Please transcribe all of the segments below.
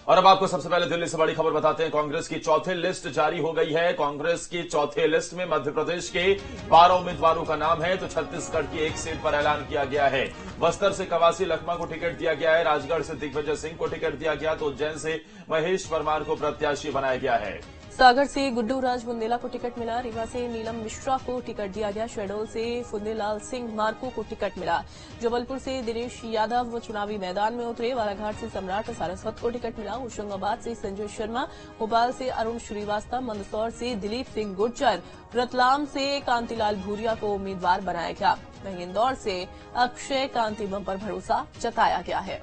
और अब आपको सबसे पहले दिल्ली से बड़ी खबर बताते हैं। कांग्रेस की चौथी लिस्ट जारी हो गई है। कांग्रेस की चौथे लिस्ट में मध्य प्रदेश के 12 उम्मीदवारों का नाम है, तो छत्तीसगढ़ की एक सीट पर ऐलान किया गया है। बस्तर से कवासी लखमा को टिकट दिया गया है, राजगढ़ से दिग्विजय सिंह को टिकट दिया गया, तो उज्जैन से महेश परमार को प्रत्याशी बनाया गया है। सागर से गुड्डू राज बुंदेला को टिकट मिला, रीवा से नीलम मिश्रा को टिकट दिया गया, शहडोल से फुंदेलाल सिंह मार्को को टिकट मिला, जबलपुर से दिनेश यादव चुनावी मैदान में उतरे, बालाघाट से सम्राट सारस्वत को टिकट मिला, होशंगाबाद से संजय शर्मा, भोपाल से अरुण श्रीवास्तव, मंदसौर से दिलीप सिंह गुर्जर, रतलाम से कांतिलाल भूरिया को उम्मीदवार बनाया गया, वहीं इंदौर से अक्षय कांति पर भरोसा जताया गया है।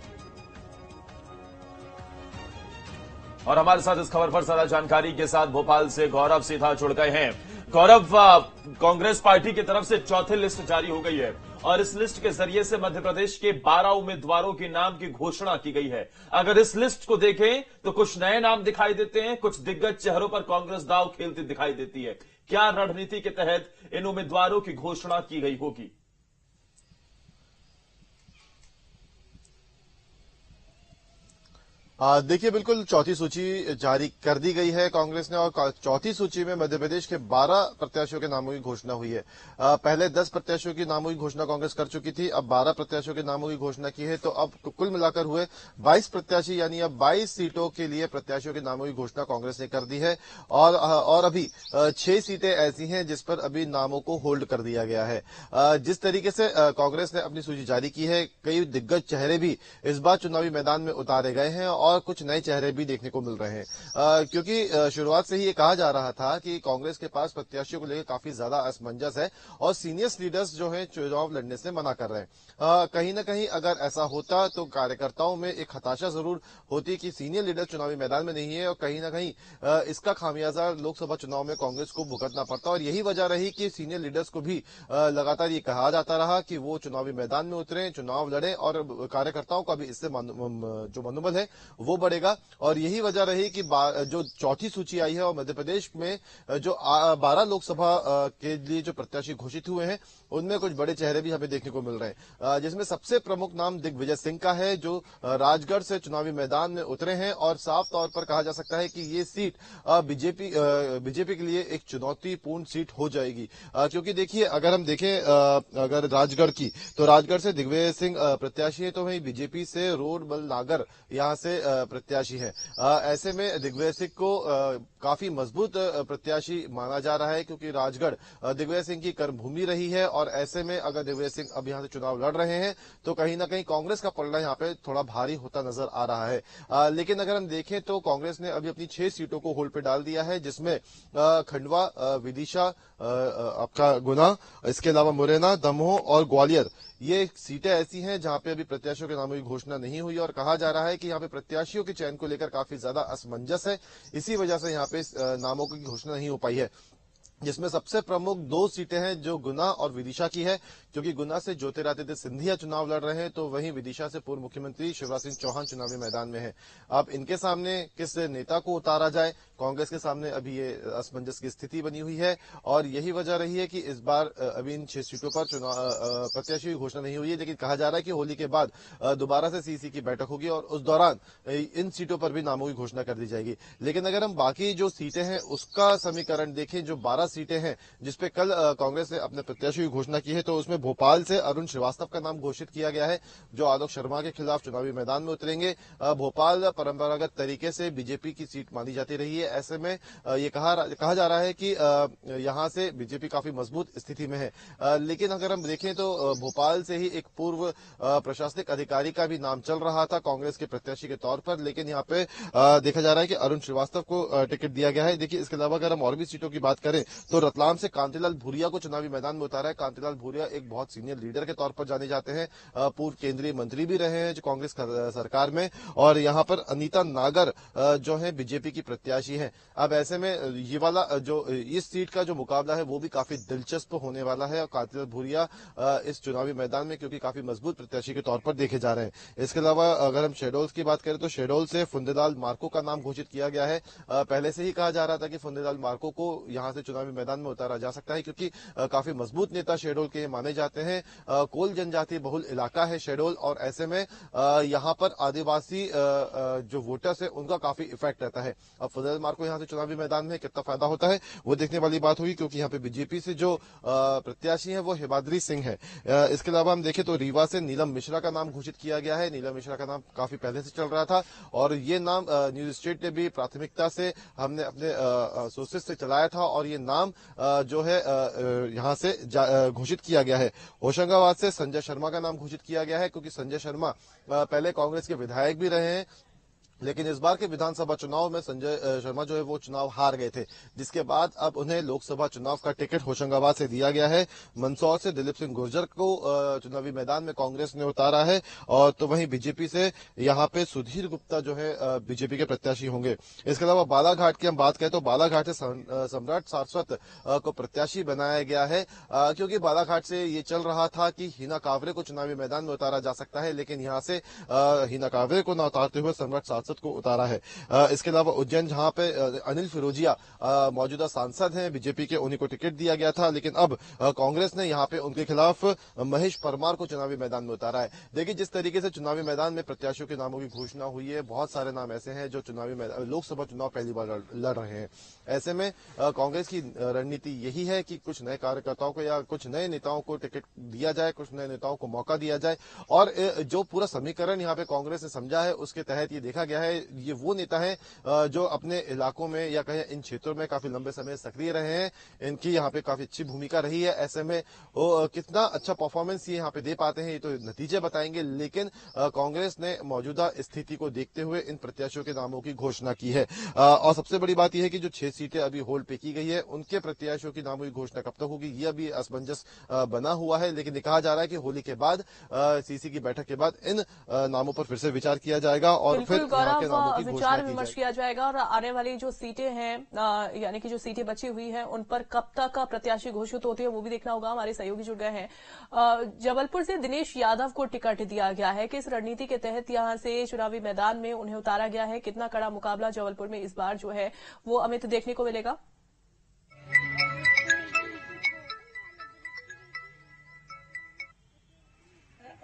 और हमारे साथ इस खबर पर ज्यादा जानकारी के साथ भोपाल से गौरव सीधा जुड़ गए हैं। गौरव, कांग्रेस पार्टी की तरफ से चौथी लिस्ट जारी हो गई है और इस लिस्ट के जरिए से मध्य प्रदेश के 12 उम्मीदवारों के नाम की घोषणा की गई है। अगर इस लिस्ट को देखें तो कुछ नए नाम दिखाई देते हैं, कुछ दिग्गज चेहरों पर कांग्रेस दांव खेलती दिखाई देती है। क्या रणनीति के तहत इन उम्मीदवारों की घोषणा की गई होगी? देखिए, बिल्कुल चौथी सूची जारी कर दी गई है कांग्रेस ने और चौथी सूची में मध्य प्रदेश के 12 प्रत्याशियों के नामों की घोषणा हुई है। पहले 10 प्रत्याशियों के नामों की घोषणा कांग्रेस कर चुकी थी, अब 12 प्रत्याशियों के नामों की घोषणा की है, तो अब कुल मिलाकर हुए 22 प्रत्याशी, यानी अब 22 सीटों के लिए प्रत्याशियों के नामों की घोषणा कांग्रेस ने कर दी है। और अभी 6 सीटें ऐसी हैं जिस पर अभी नामों को होल्ड कर दिया गया है। जिस तरीके से कांग्रेस ने अपनी सूची जारी की है, कई दिग्गज चेहरे भी इस बार चुनावी मैदान में उतारे गए हैं और कुछ नए चेहरे भी देखने को मिल रहे हैं, क्योंकि शुरुआत से ही ये कहा जा रहा था कि कांग्रेस के पास प्रत्याशियों को लेकर काफी ज्यादा असमंजस है और सीनियर लीडर्स जो हैं चुनाव लड़ने से मना कर रहे हैं। कहीं ना कहीं अगर ऐसा होता तो कार्यकर्ताओं में एक हताशा जरूर होती कि सीनियर लीडर चुनावी मैदान में नहीं है और कहीं ना कहीं इसका खामियाजा लोकसभा चुनाव में कांग्रेस को भुगतना पड़ता, और यही वजह रही कि सीनियर लीडर्स को भी लगातार ये कहा जाता रहा कि वो चुनावी मैदान में उतरे, चुनाव लड़े और कार्यकर्ताओं का भी इससे जो मनोबल है वो बढ़ेगा। और यही वजह रही कि जो चौथी सूची आई है और मध्य प्रदेश में जो 12 लोकसभा के लिए जो प्रत्याशी घोषित हुए हैं उनमें कुछ बड़े चेहरे भी हमें देखने को मिल रहे हैं, जिसमें सबसे प्रमुख नाम दिग्विजय सिंह का है, जो राजगढ़ से चुनावी मैदान में उतरे हैं और साफ तौर पर कहा जा सकता है कि ये सीट बीजेपी के लिए एक चुनौतीपूर्ण सीट हो जाएगी, क्योंकि देखिए अगर हम देखें अगर राजगढ़ की, तो राजगढ़ से दिग्विजय सिंह प्रत्याशी है, तो वहीं बीजेपी से रोडबल नागर यहां से प्रत्याशी है। ऐसे में दिग्विजय सिंह को काफी मजबूत प्रत्याशी माना जा रहा है, क्योंकि राजगढ़ दिग्विजय सिंह की कर्मभूमि रही है और ऐसे में अगर दिग्विजय सिंह अब यहां से चुनाव लड़ रहे हैं तो कहीं ना कहीं कांग्रेस का पलड़ा यहां पे थोड़ा भारी होता नजर आ रहा है। लेकिन अगर हम देखें तो कांग्रेस ने अभी अपनी 6 सीटों को होल्ड पे डाल दिया है, जिसमें खंडवा, विदिशा, आपका गुना, इसके अलावा मुरैना, दमोह और ग्वालियर, ये सीटें ऐसी हैं जहां पे अभी प्रत्याशियों के नामों की घोषणा नहीं हुई और कहा जा रहा है कि यहां पे प्रत्याशियों के चयन को लेकर काफी ज्यादा असमंजस है, इसी वजह से यहां पे नामों की घोषणा नहीं हो पाई है, जिसमें सबसे प्रमुख 2 सीटें हैं जो गुना और विदिशा की है, क्योंकि गुना से ज्योतिरादित्य सिंधिया चुनाव लड़ रहे हैं, तो वहीं विदिशा से पूर्व मुख्यमंत्री शिवराज सिंह चौहान चुनावी मैदान में है। अब इनके सामने किस नेता को उतारा जाए, कांग्रेस के सामने अभी ये असमंजस की स्थिति बनी हुई है और यही वजह रही है कि इस बार अभी इन 6 सीटों पर प्रत्याशी की घोषणा नहीं हुई है, लेकिन कहा जा रहा है कि होली के बाद दोबारा से सीसी की बैठक होगी और उस दौरान इन सीटों पर भी नामों की घोषणा कर दी जाएगी। लेकिन अगर हम बाकी जो सीटें हैं उसका समीकरण देखें, जो 12 सीटें हैं जिसपे कल कांग्रेस ने अपने प्रत्याशी की घोषणा की है, तो उसमें भोपाल से अरुण श्रीवास्तव का नाम घोषित किया गया है, जो आलोक शर्मा के खिलाफ चुनावी मैदान में उतरेंगे। भोपाल परंपरागत तरीके से बीजेपी की सीट मानी जाती रही है, ऐसे में ये कहा जा रहा है कि यहां से बीजेपी काफी मजबूत स्थिति में है। लेकिन अगर हम देखें तो भोपाल से ही एक पूर्व प्रशासनिक अधिकारी का भी नाम चल रहा था कांग्रेस के प्रत्याशी के तौर पर, लेकिन यहाँ पे देखा जा रहा है कि अरुण श्रीवास्तव को टिकट दिया गया है। देखिए, इसके अलावा अगर हम और भी सीटों की बात करें तो रतलाम से कांतिलाल भूरिया को चुनावी मैदान में उतारा है। कांतिलाल भूरिया एक बहुत सीनियर लीडर के तौर पर जाने जाते हैं, पूर्व केंद्रीय मंत्री भी रहे हैं जो कांग्रेस सरकार में, और यहाँ पर अनीता नागर जो है बीजेपी की प्रत्याशी है। अब ऐसे में ये वाला जो इस सीट का जो मुकाबला है वो भी काफी दिलचस्प होने वाला है और कांतिलाल भूरिया इस चुनावी मैदान में क्योंकि काफी मजबूत प्रत्याशी के तौर पर देखे जा रहे हैं। इसके अलावा अगर हम शहडोल की बात करें तो शहडोल से फुंदेलाल मार्को का नाम घोषित किया गया है। पहले से ही कहा जा रहा था कि फुंदेलाल मार्को को यहां से चुनावी चुनावी मैदान में उतारा जा सकता है, क्योंकि काफी मजबूत नेता शहडोल के माने जाते हैं। कोल जनजाति बहुल इलाका है शहडोल, और ऐसे में यहाँ पर आदिवासी जो वोटर्स है उनका काफी इफेक्ट रहता है। अब फजल मार्को यहाँ से चुनावी मैदान में कितना फायदा होता है वो देखने वाली बात होगी, क्योंकि यहाँ पे बीजेपी से जो प्रत्याशी है वो हिमाद्री सिंह है। इसके अलावा हम देखें तो रीवा से नीलम मिश्रा का नाम घोषित किया गया है। नीलम मिश्रा का नाम काफी पहले से चल रहा था, और ये नाम न्यूज स्टेट ने भी प्राथमिकता से हमने अपने सोर्सेज से चलाया था, और ये नाम जो है यहाँ से घोषित किया गया है। होशंगाबाद से संजय शर्मा का नाम घोषित किया गया है, क्योंकि संजय शर्मा पहले कांग्रेस के विधायक भी रहे हैं, लेकिन इस बार के विधानसभा चुनाव में संजय शर्मा जो है वो चुनाव हार गए थे, जिसके बाद अब उन्हें लोकसभा चुनाव का टिकट होशंगाबाद से दिया गया है। मंदसौर से दिलीप सिंह गुर्जर को चुनावी मैदान में कांग्रेस ने उतारा है, और तो वहीं बीजेपी से यहाँ पे सुधीर गुप्ता जो है बीजेपी के प्रत्याशी होंगे। इसके अलावा बालाघाट की हम बात करें तो बालाघाट से सम्राट सारस्वत को प्रत्याशी बनाया गया है, क्योंकि बालाघाट से ये चल रहा था कि हिना कांवरे को चुनावी मैदान में उतारा जा सकता है, लेकिन यहाँ से हिना कांवरे को न उतारते हुए सम्राट सारस्वत को उतारा है। इसके अलावा उज्जैन, जहां पे अनिल फिरोजिया मौजूदा सांसद हैं बीजेपी के, उन्हीं को टिकट दिया गया था, लेकिन अब कांग्रेस ने यहां पे उनके खिलाफ महेश परमार को चुनावी मैदान में उतारा है। देखिए जिस तरीके से चुनावी मैदान में प्रत्याशियों के नामों की घोषणा हुई है, बहुत सारे नाम ऐसे हैं जो चुनावी लोकसभा चुनाव पहली बार लड़ रहे हैं। ऐसे में कांग्रेस की रणनीति यही है कि कुछ नए कार्यकर्ताओं को या कुछ नए नेताओं को टिकट दिया जाए, कुछ नए नेताओं को मौका दिया जाए, और जो पूरा समीकरण यहाँ पे कांग्रेस ने समझा है उसके तहत ये देखा गया है, ये वो नेता हैं जो अपने इलाकों में या कहीं इन क्षेत्रों में काफी लंबे समय सक्रिय रहे हैं, इनकी यहाँ पे काफी अच्छी भूमिका रही है। ऐसे में वो कितना अच्छा परफॉर्मेंस ये यहाँ पे दे पाते हैं ये तो नतीजे बताएंगे, लेकिन कांग्रेस ने मौजूदा स्थिति को देखते हुए इन प्रत्याशियों के नामों की घोषणा की है। और सबसे बड़ी बात यह है कि जो 6 सीटें अभी होल्ड पे की गई है उनके प्रत्याशियों की नामों की घोषणा कब तक होगी ये अभी असमंजस बना हुआ है, लेकिन कहा जा रहा है कि होली के बाद सीसी की बैठक के बाद इन नामों पर फिर से विचार किया जाएगा, और फिर विचार विमर्श किया जाएगा, और आने वाली जो सीटें हैं यानी कि जो सीटें बची हुई हैं उन पर कब तक प्रत्याशी घोषित होते हैं वो भी देखना होगा। हमारे सहयोगी जुड़ गए हैं। जबलपुर से दिनेश यादव को टिकट दिया गया है, किस रणनीति के तहत यहां से चुनावी मैदान में उन्हें उतारा गया है, कितना कड़ा मुकाबला जबलपुर में इस बार जो है वो अमित देखने को मिलेगा।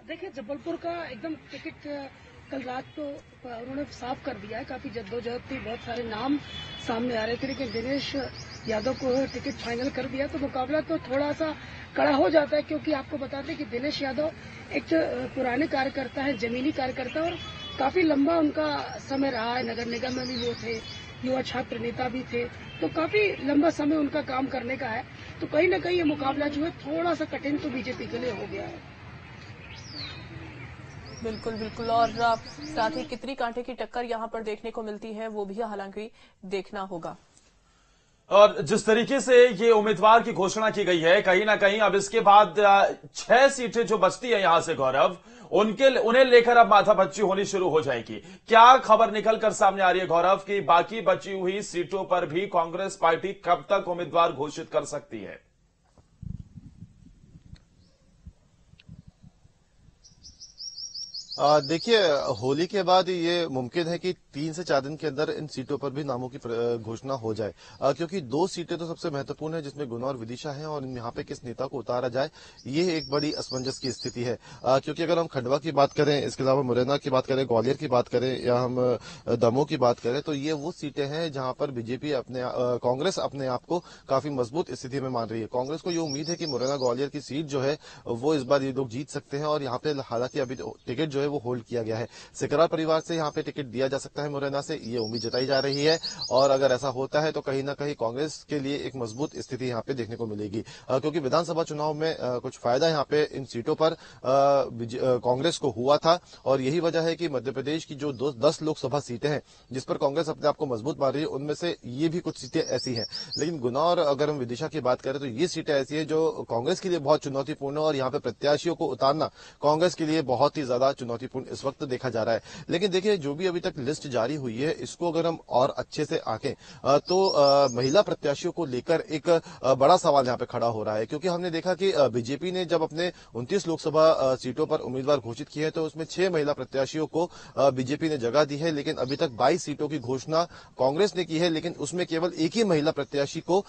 देखिए जबलपुर का एकदम टिकट कल रात को उन्होंने साफ कर दिया है। काफी जद्दोजहद थी, बहुत सारे नाम सामने आ रहे थे, लेकिन दिनेश यादव को टिकट फाइनल कर दिया, तो मुकाबला तो थोड़ा सा कड़ा हो जाता है, क्योंकि आपको बता दें कि दिनेश यादव एक पुराने कार्यकर्ता है, जमीनी कार्यकर्ता, और काफी लंबा उनका समय रहा है। नगर निगम में भी वो थे, युवा छात्र नेता भी थे, तो काफी लंबा समय उनका काम करने का है। तो कहीं ना कहीं ये मुकाबला जो है थोड़ा सा कठिन तो बीजेपी के लिए हो गया है। बिल्कुल बिल्कुल, और साथ ही कितनी कांटे की टक्कर यहां पर देखने को मिलती है वो भी हालांकि देखना होगा। और जिस तरीके से ये उम्मीदवार की घोषणा की गई है, कहीं ना कहीं अब इसके बाद 6 सीटें जो बचती है यहां से गौरव, उन्हें लेकर अब माथापच्ची होनी शुरू हो जाएगी। क्या खबर निकलकर सामने आ रही है गौरव की बाकी बची हुई सीटों पर भी कांग्रेस पार्टी कब तक उम्मीदवार घोषित कर सकती है? देखिए होली के बाद ये मुमकिन है कि 3 से 4 दिन के अंदर इन सीटों पर भी नामों की घोषणा हो जाए, क्योंकि 2 सीटें तो सबसे महत्वपूर्ण है, जिसमें गुना और विदिशा है, और यहाँ पे किस नेता को उतारा जाए ये एक बड़ी असमंजस की स्थिति है। क्योंकि अगर हम खंडवा की बात करें, इसके अलावा मुरैना की बात करें, ग्वालियर की बात करें, या हम दमोह की बात करें, तो ये वो सीटें हैं जहां पर बीजेपी कांग्रेस अपने आप को काफी मजबूत स्थिति में मान रही है। कांग्रेस को ये उम्मीद है कि मुरैना ग्वालियर की सीट जो है वो इस बार ये लोग जीत सकते हैं, और यहाँ पे हालांकि अभी टिकट जो है वो होल्ड किया गया है। सिकरा परिवार से यहाँ पे टिकट दिया जा सकता है मुरैना से, ये उम्मीद जताई जा रही है, और अगर ऐसा होता है तो कहीं ना कहीं कांग्रेस के लिए एक मजबूत स्थिति यहाँ पे देखने को मिलेगी, क्योंकि विधानसभा चुनाव में कुछ फायदा यहाँ पे इन सीटों पर कांग्रेस को हुआ था, और यही वजह है कि मध्य प्रदेश की जो 10 लोकसभा सीटें हैं जिस पर कांग्रेस अपने आप को मजबूत मान रही है, उनमें से ये भी कुछ सीटें ऐसी हैं। लेकिन गुना और अगर हम विदिशा की बात करें तो ये सीटें ऐसी है जो कांग्रेस के लिए बहुत चुनौतीपूर्ण है, और यहाँ पे प्रत्याशियों को उतारना कांग्रेस के लिए बहुत ही ज्यादा चुनौती चुनौतीपूर्ण इस वक्त देखा जा रहा है। लेकिन देखिए, जो भी अभी तक लिस्ट जारी हुई है, इसको अगर हम और अच्छे से आंकें तो महिला प्रत्याशियों को लेकर एक बड़ा सवाल यहाँ पे खड़ा हो रहा है, क्योंकि हमने देखा कि बीजेपी ने जब अपने 29 लोकसभा सीटों पर उम्मीदवार घोषित किए हैं तो उसमें 6 महिला प्रत्याशियों को बीजेपी ने जगह दी है। लेकिन अभी तक 22 सीटों की घोषणा कांग्रेस ने की है, लेकिन उसमें केवल एक ही महिला प्रत्याशी को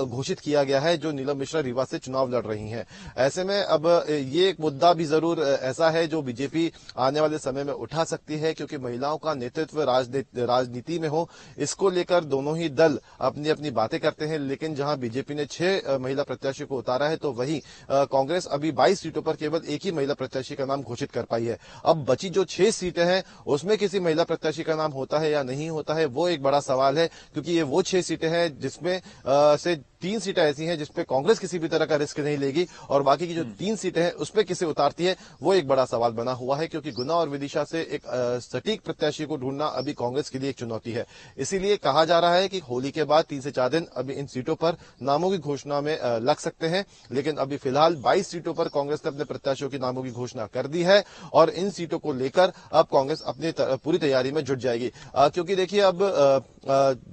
घोषित किया गया है, जो नीलम मिश्रा रीवा से चुनाव लड़ रही हैं। ऐसे में अब ये एक मुद्दा भी जरूर ऐसा है जो बीजेपी आने वाले समय में उठा सकती है, क्योंकि महिलाओं का नेतृत्व राजनीति में हो, इसको लेकर दोनों ही दल अपनी अपनी बातें करते हैं। लेकिन जहां बीजेपी ने 6 महिला प्रत्याशी को उतारा है, तो वहीं कांग्रेस अभी 22 सीटों पर केवल एक ही महिला प्रत्याशी का नाम घोषित कर पाई है। अब बची जो 6 सीटें हैं, उसमें किसी महिला प्रत्याशी का नाम होता है या नहीं होता है, वो एक बड़ा सवाल है, क्योंकि ये वो 6 सीटें हैं जिसमें से 3 सीटें ऐसी हैं जिसपे कांग्रेस किसी भी तरह का रिस्क नहीं लेगी, और बाकी की जो 3 सीटें हैं उसपे किसे उतारती है, वो एक बड़ा सवाल बना हुआ है। क्योंकि गुना और विदिशा से एक सटीक प्रत्याशी को ढूंढना अभी कांग्रेस के लिए एक चुनौती है। इसीलिए कहा जा रहा है कि होली के बाद 3 से 4 दिन अभी इन सीटों पर नामों की घोषणा में लग सकते हैं। लेकिन अभी फिलहाल 22 सीटों पर कांग्रेस ने अपने प्रत्याशियों की नामों की घोषणा कर दी है, और इन सीटों को लेकर अब कांग्रेस अपनी पूरी तैयारी में जुट जाएगी। क्योंकि देखिए, अब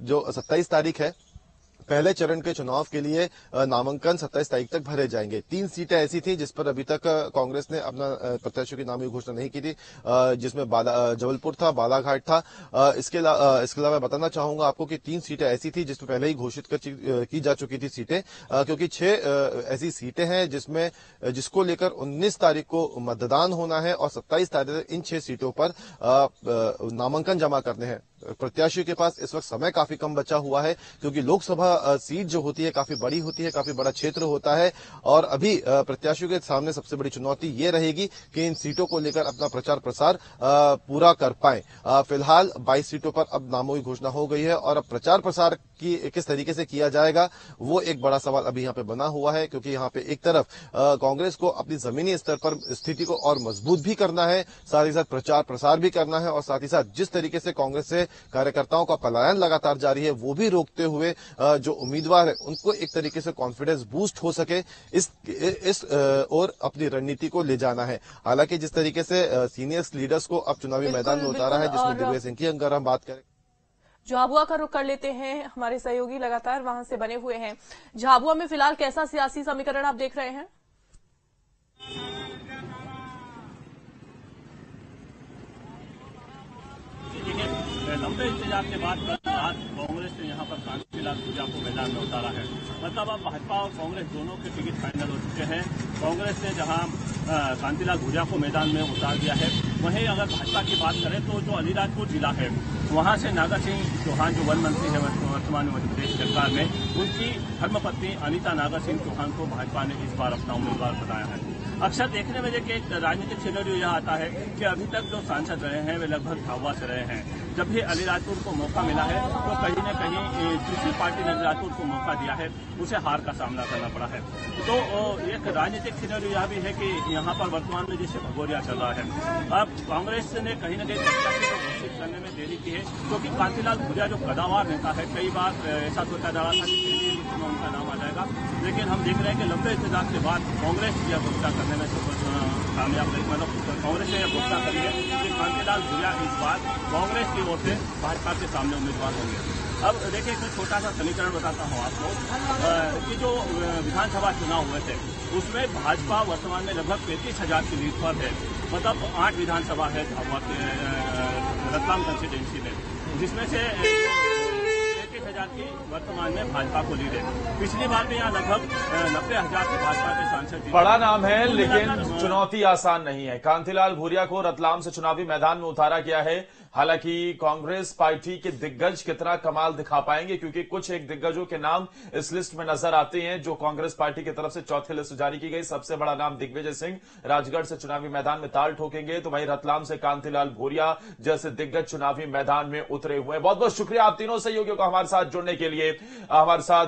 जो 27 तारीख है, पहले चरण के चुनाव के लिए नामांकन 27 तारीख तक भरे जाएंगे। 3 सीटें ऐसी थी जिस पर अभी तक कांग्रेस ने अपना प्रत्याशियों की नाम की घोषणा नहीं की थी, जिसमें जबलपुर था, बालाघाट था। इसके अलावा मैं बताना चाहूंगा आपको कि 3 सीटें ऐसी थी जिसमें पहले ही घोषित की जा चुकी थी सीटें, क्योंकि 6 ऐसी सीटें हैं जिसको लेकर 19 तारीख को मतदान होना है, और 27 तारीख इन 6 सीटों पर नामांकन जमा करने हैं। प्रत्याशियों के पास इस वक्त समय काफी कम बचा हुआ है, क्योंकि लोकसभा सीट जो होती है काफी बड़ी होती है, काफी बड़ा क्षेत्र होता है, और अभी प्रत्याशियों के सामने सबसे बड़ी चुनौती ये रहेगी कि इन सीटों को लेकर अपना प्रचार प्रसार पूरा कर पाए। फिलहाल 22 सीटों पर अब नामों की घोषणा हो गई है, और अब प्रचार प्रसार की किस तरीके से किया जाएगा, वो एक बड़ा सवाल अभी यहाँ पे बना हुआ है। क्योंकि यहाँ पे एक तरफ कांग्रेस को अपनी जमीनी स्तर पर स्थिति को और मजबूत भी करना है, साथ ही साथ प्रचार प्रसार भी करना है, और साथ ही साथ जिस तरीके से कांग्रेस से कार्यकर्ताओं का पलायन लगातार जारी है, वो भी रोकते हुए जो उम्मीदवार है उनको एक तरीके से कॉन्फिडेंस बूस्ट हो सके, इस और अपनी रणनीति को ले जाना है। हालांकि जिस तरीके से सीनियर लीडर्स को अब चुनावी मैदान में उतारा है, जिसमें दिग्विजय सिंह की अगर हम बात करें, झाबुआ का रुख कर लेते हैं। हमारे सहयोगी लगातार वहां से बने हुए हैं। झाबुआ में फिलहाल कैसा सियासी समीकरण आप देख रहे हैं? लंबे इंतजार के बाद कल रात कांग्रेस ने यहां पर कांतिलाल भूरिया को मैदान में उतारा है। मतलब अब भाजपा और कांग्रेस दोनों के टिकट फाइनल हो चुके हैं। कांग्रेस ने जहां कांतिलाल भूरिया को मैदान में उतार दिया है, वहीं अगर भाजपा की बात करें तो जो अलीराजपुर जिला है, वहां से नागा सिंह चौहान जो वन मंत्री है वर्तमान मध्य प्रदेश सरकार में, उनकी धर्मपत्नी अनिता नागा सिंह चौहान को भाजपा ने इस बार अपना उम्मीदवार बताया है। अक्सर देखने में देखिए एक राजनीतिक सिनेरियो यह आता है कि अभी तक जो सांसद रहे हैं वे लगभग झाबुआ से रहे हैं। जब भी अलीराजपुर को मौका मिला है तो कहीं न कहीं दूसरी पार्टी ने अलीराजपुर को मौका दिया है, उसे हार का सामना करना पड़ा है। तो एक राजनीतिक सिनेरियो यह भी है कि यहाँ पर वर्तमान में जैसे भगोरिया चल रहा है, अब कांग्रेस ने कहीं न कहीं प्रत्याशी को घोषित करने में देरी की है, क्योंकि कांतिलाल भूरिया जो कदावर नेता है, कई बार ऐसा सोचा जा रहा था कि पहली लिस्ट में उनका नाम आ जाएगा, लेकिन हम देख रहे हैं कि लंबे इंतजार के बाद कांग्रेस यह घोषणा करने में कामयाब रही। मतलब कांग्रेस ने यह घोषणा करी है कि कांतिलाल भूरिया इस बार कांग्रेस की ओर से भाजपा के सामने उम्मीदवार होंगे। अब देखिए एक छोटा सा समीकरण बताता हूँ आपको कि जो विधानसभा चुनाव हुए थे उसमें भाजपा वर्तमान में लगभग 35,000 की लीड पर है। मतलब 8 विधानसभा है झाबुआ के रतलाम कंस्टिट्यूंसी में, जिसमें से 31,000 की वर्तमान में भाजपा को लीड है। पिछली बार भी यहाँ लगभग 90,000 की भाजपा के सांसद। बड़ा नाम है लेकिन चुनौती आसान नहीं है। कांतिलाल भूरिया को रतलाम से चुनावी मैदान में उतारा गया है। हालांकि कांग्रेस पार्टी के दिग्गज कितना कमाल दिखा पाएंगे, क्योंकि कुछ एक दिग्गजों के नाम इस लिस्ट में नजर आते हैं जो कांग्रेस पार्टी की तरफ से चौथी लिस्ट जारी की गई। सबसे बड़ा नाम दिग्विजय सिंह राजगढ़ से चुनावी मैदान में ताल ठोकेंगे, तो वहीं रतलाम से कांतिलाल भूरिया जैसे दिग्गज चुनावी मैदान में उतरे हुए हैं। बहुत बहुत शुक्रिया आप तीनों सहयोगियों का हमारे साथ जुड़ने के लिए। हमारे साथ